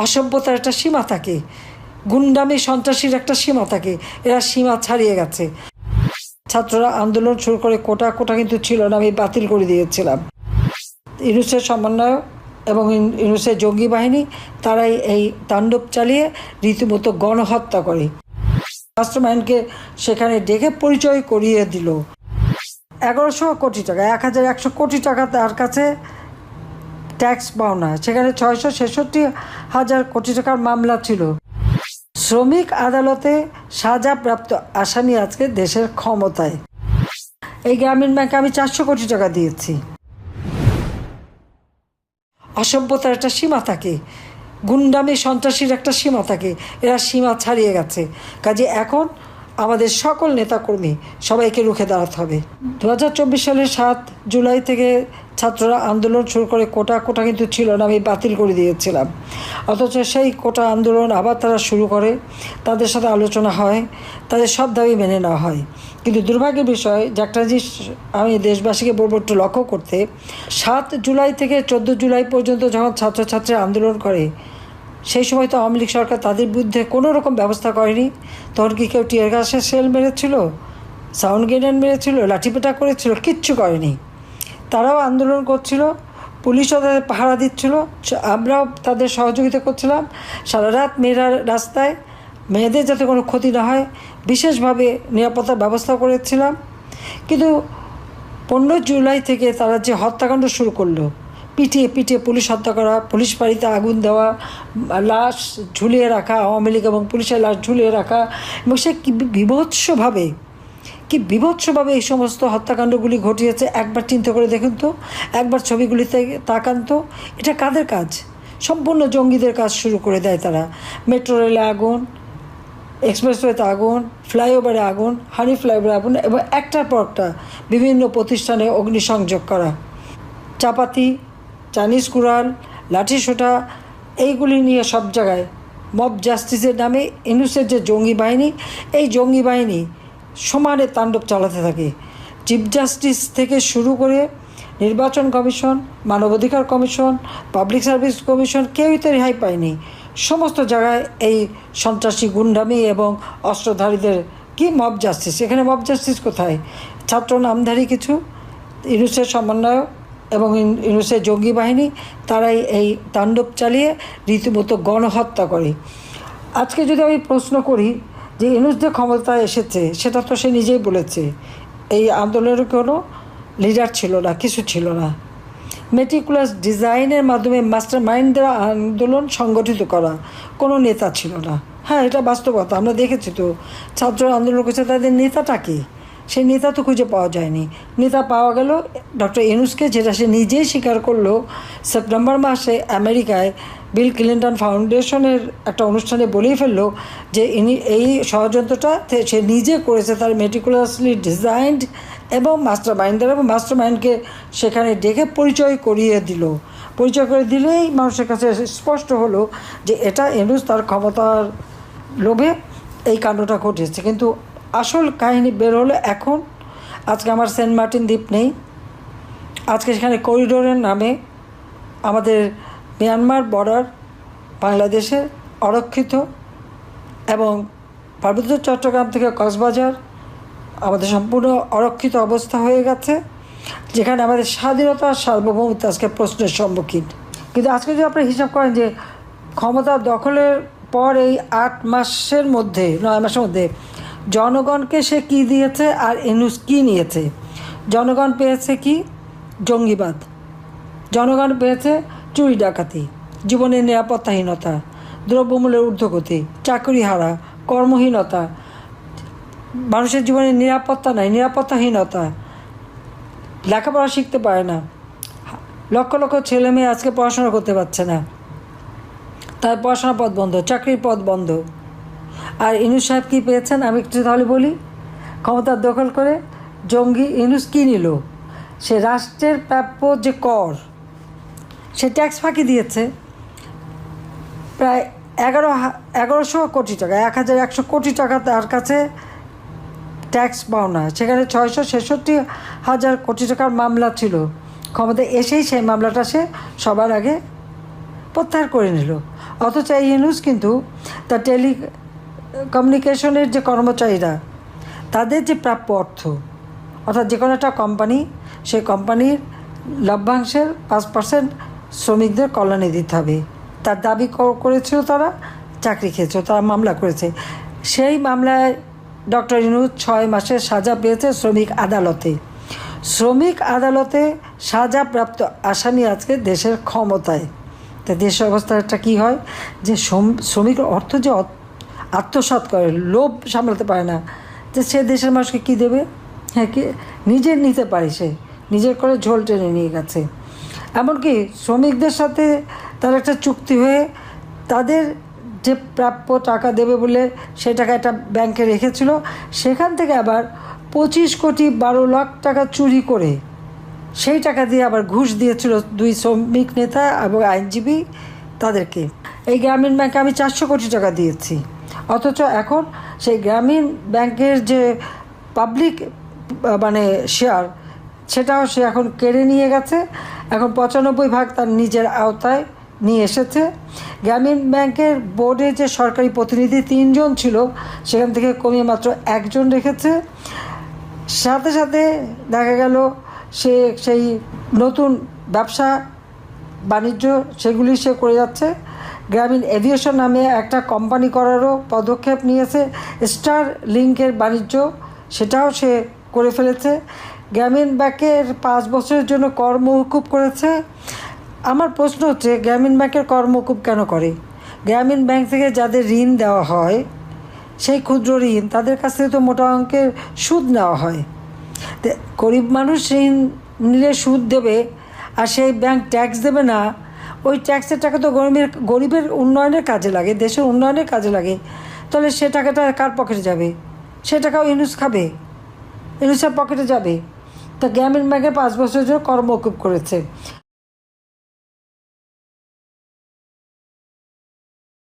অসভ্যতার একটা সীমা থাকে, গুন্ডামি সন্ত্রাসীর একটা সীমা থাকে, এরা সীমা ছাড়িয়ে গেছে। ছাত্ররা আন্দোলন শুরু করে কোটা কিন্তু ছিল না, আমি বাতিল করে দিয়েছিলাম। ইউনূসের সমন্বয়ক এবং ইউনূসের জঙ্গি বাহিনী তারাই এই তাণ্ডব চালিয়ে রীতিমতো গণহত্যা করে। মাস্টারমাইন্ডকে সেখানে ডেকে পরিচয় করিয়ে দিল। 1100 কোটি টাকা, 1100 কোটি টাকা তার কাছে ট্যাক্স পাওনা, সেখানে 666,000 কোটি টাকার মামলা ছিল। শ্রমিক আদালতে সাজাপ্রাপ্ত আসামি আজকে দেশের ক্ষমতায়। এই গ্রামীণ ব্যাংকে আমি 400 কোটি টাকা দিয়েছি। অসভ্যতার একটা সীমা থাকে, গুন্ডামি সন্ত্রাসীর একটা সীমা থাকে, এরা সীমা ছাড়িয়ে গেছে। কাজে এখন আমাদের সকল নেতাকর্মী সবাইকে রুখে দাঁড়াতে হবে। 2024 সালের 7 জুলাই থেকে ছাত্ররা আন্দোলন শুরু করে কোটা কিন্তু ছিল না, আমি বাতিল করে দিয়েছিলাম। অথচ সেই কোটা আন্দোলন আবার তারা শুরু করে, তাদের সাথে আলোচনা হয়, তাদের সব দাবি মেনে নেওয়া হয়। কিন্তু দুর্ভাগ্যের বিষয় যে একটা জিনিস আমি দেশবাসীকে বলবো একটু লক্ষ্য করতে, 7 জুলাই থেকে 14 জুলাই পর্যন্ত যখন ছাত্রছাত্রীরা আন্দোলন করে, সেই সময় তো আওয়ামী লীগ সরকার তাদের বিরুদ্ধে কোনো রকম ব্যবস্থা করেনি। তখন কি কেউ টিয়ার গ্যাসের সেল মেরেছিল, সাউন্ড গ্রেনেড মেরেছিল, লাঠিপেটা করেছিল? কিচ্ছু করেনি। তারাও আন্দোলন করছিল, পুলিশও তাদের পাহারা দিচ্ছিল, আমরাও তাদের সহযোগিতা করছিলাম। সারা রাত মেয়েরা রাস্তায়, মেয়েদের যাতে কোনো ক্ষতি না হয় বিশেষভাবে নিরাপত্তার ব্যবস্থা করেছিলাম। কিন্তু 15 জুলাই থেকে তারা যে হত্যাকাণ্ড শুরু করলো, পিটিয়ে পুলিশ হত্যা করা, পুলিশ বাড়িতে আগুন দেওয়া, লাশ ঝুলিয়ে রাখা, আওয়ামী লীগ এবং পুলিশের লাশ ঝুলিয়ে রাখা, এবং সে কি বিভৎসভাবে এই সমস্ত হত্যাকাণ্ডগুলি ঘটিয়েছে। একবার চিন্তা করে দেখুন তো, একবার ছবিগুলিতে তাকান তো, এটা কাদের কাজ? সম্পূর্ণ জঙ্গিদের কাজ শুরু করে দেয় তারা। মেট্রো রেলে আগুন, এক্সপ্রেসওয়েতে আগুন, ফ্লাইওভারে আগুন, হানি ফ্লাইওভারে আগুন, এবং একটার পর একটা বিভিন্ন প্রতিষ্ঠানে অগ্নিসংযোগ করা, চাপাতি, চাইনিজ কুড়াল, লাঠিসোঁটা, এইগুলি নিয়ে সব জায়গায় মব জাস্টিসের নামে ইউনূসের যে জঙ্গি বাহিনী, এই জঙ্গি বাহিনী সমানে তাণ্ডব চালাতে থাকে। চিফ জাস্টিস থেকে শুরু করে নির্বাচন কমিশন, মানবাধিকার কমিশন, পাবলিক সার্ভিস কমিশন, কেউই তো রেহাই পায়নি। সমস্ত জায়গায় এই সন্ত্রাসী গুন্ডামি এবং অস্ত্রধারীদের কি মব জাস্টিস। এখানে মব জাস্টিস কোথায়? ছাত্র নামধারী কিছু ইউনূসের সমন্বয়ক এবং ইউনূসের জঙ্গি বাহিনী তারাই এই তাণ্ডব চালিয়ে রীতিমতো গণহত্যা করে। আজকে যদি আমি প্রশ্ন করি যে ইউনূস যে ক্ষমতায় এসেছে, সেটা তো সে নিজেই বলেছে এই আন্দোলনের কোনো লিডার ছিল না, কিছু ছিল না। মেটিকুলাস ডিজাইনের মাধ্যমে মাস্টার মাইন্ড দ্বারা আন্দোলন সংগঠিত করা, কোনো নেতা ছিল না। হ্যাঁ, এটা বাস্তবতা, আমরা দেখেছি তো। ছাত্র আন্দোলন করছে, তাদের নেতাটা কি? সেই নেতা তো খুঁজে পাওয়া যায়নি। নেতা পাওয়া গেল ডক্টর ইউনূসকে, যেটা সে নিজেই স্বীকার করলো সেপ্টেম্বর মাসে আমেরিকায় বিল ক্লিন্টন ফাউন্ডেশনের একটা অনুষ্ঠানে বলেই ফেললো যে ইনি এই ষড়যন্ত্রটা সে নিজে করেছে, তার মেটিকুলাসলি ডিজাইনড এবং মাস্টার মাইন্ডের, এবং মাস্টার মাইন্ডকে সেখানে ডেকে পরিচয় করিয়ে দিল। পরিচয় করে দিলেই মানুষের কাছে স্পষ্ট হলো যে এটা ইউনূস তার ক্ষমতার লোভে এই কাণ্ডটা ঘটেছে। কিন্তু আসল কাহিনী বের হলো এখন। আজকে আমার সেন্ট মার্টিন দ্বীপ নেই, আজকে সেখানে করিডোরের নামে আমাদের মিয়ানমার বর্ডার বাংলাদেশের অরক্ষিত, এবং পার্বত্য চট্টগ্রাম থেকে কক্সবাজার আমাদের সম্পূর্ণ অরক্ষিত অবস্থা হয়ে গেছে, যেখানে আমাদের স্বাধীনতা সার্বভৌমত্ব আজকে প্রশ্নের সম্মুখীন। কিন্তু আজকে যদি আপনারা হিসাব করেন যে ক্ষমতা দখলের পর এই 8 মাসের মধ্যে, 9 মাসের মধ্যে জনগণকে সে কী দিয়েছে আর ইউনূস কী নিয়েছে? জনগণ পেয়েছে কি? জঙ্গিবাদ। জনগণ পেয়েছে চুরি ডাকাতি, জীবনের নিরাপত্তাহীনতা, দ্রব্যমূল্যের ঊর্ধ্বগতি, চাকরি হারা, কর্মহীনতা, মানুষের জীবনে নিরাপত্তা নাই, নিরাপত্তাহীনতা, লেখাপড়া শিখতে পারে না, লক্ষ লক্ষ ছেলে মেয়ে আজকে পড়াশোনা করতে পারছে না, তার পড়াশোনার পথ বন্ধ, চাকরির পথ বন্ধ। আর ইউনূস সাহেব কী পেয়েছেন আমি একটু তাহলে বলি। ক্ষমতার দখল করে জঙ্গি ইউনূস কী নিল? সে রাষ্ট্রের প্রাপ্য যে কর, সে ট্যাক্স ফাঁকি দিয়েছে। প্রায় 1100 কোটি টাকা, 1100 কোটি টাকা তার কাছে ট্যাক্স পাওনা, সেখানে 666,000 কোটি টাকার মামলা ছিল। ক্ষমতায় এসেই সেই মামলাটা সে সবার আগে প্রত্যাহার করে নিল। অথচ এই ইউনুস কিন্তু তার কমিউনিকেশনের যে কর্মচারীরা তাদের যে প্রাপ্য অর্থ, অর্থাৎ যে কোনো একটা কোম্পানি, সেই কোম্পানির লভ্যাংশের 5% শ্রমিকদের কল্যাণে দিতে হবে, তার দাবি করেছিল, তারা চাকরি খেয়েছে, তারা মামলা করেছে। সেই মামলায় ডক্টর ইউনূস 6 মাসের সাজা পেয়েছে শ্রমিক আদালতে। শ্রমিক আদালতে সাজাপ্রাপ্ত আসামি আজকে দেশের ক্ষমতায়। তা দেশের অবস্থাটা কী হয়, যে শ্রমিক অর্থ যে আত্মসাৎ করে, লোভ সামলাতে পারে না, যে সে দেশের মানুষকে কী দেবে? হ্যাঁ, কি নিজের নিতে পারে, সে নিজের করে ঝোল টেনে নিয়ে গেছে। এমনকি শ্রমিকদের সাথে তার একটা চুক্তি হয়ে তাদের যে প্রাপ্য টাকা দেবে বলে সেই টাকা একটা ব্যাংকে রেখেছিল, সেখান থেকে আবার 25 কোটি 12 লাখ টাকা চুরি করে সেই টাকা দিয়ে আবার ঘুষ দিয়েছিল 2 শ্রমিক নেতা এবং আইনজীবী তাদেরকে। এই গ্রামীণ ব্যাংকে আমি 400 কোটি টাকা দিয়েছি, অথচ এখন সেই গ্রামীণ ব্যাংকের যে পাবলিক শেয়ার, সেটাও সে এখন কেড়ে নিয়ে গেছে। এখন 95% তার নিজের আওতায় নিয়ে এসেছে। গ্রামীণ ব্যাংকের বোর্ডে যে সরকারি প্রতিনিধি 3 জন ছিল, সেখান থেকে কমিয়ে মাত্র 1 জন রেখেছে। সাথে সাথে দেখা গেল সে সেই নতুন ব্যবসা বাণিজ্য সেগুলি সে করে যাচ্ছে। গ্রামীণ এভিয়েশন নামে একটা কোম্পানি করারও পদক্ষেপ নিয়েছে। স্টার লিংকের বাণিজ্য সেটাও সে করে ফেলেছে। গ্রামীণ ব্যাংকের 5 বছরের জন্য কর মওকুফ করেছে। আমার প্রশ্ন হচ্ছে, গ্রামীণ ব্যাংকের কর মওকুফ কেন করে? গ্রামীণ ব্যাংক থেকে যাদের ঋণ দেওয়া হয়, সেই ক্ষুদ্র ঋণ, তাদের কাছ থেকে তো মোটা অঙ্কের সুদ নেওয়া হয়। গরিব মানুষ ঋণ নিলে সুদ দেবে, আর সেই ব্যাংক ট্যাক্স দেবে না। ওই ট্যাক্সের টাকা তো গরিবের উন্নয়নের কাজে লাগে, দেশের উন্নয়নের কাজে লাগে। তাহলে সে টাকাটা কার পকেটে যাবে? সে টাকাও ইউনূস খাবে, ইউনূসের পকেটে যাবে। তো গ্রামীণ ব্যাংকে 5 বছরের জন্য কর মওকুফ করেছে।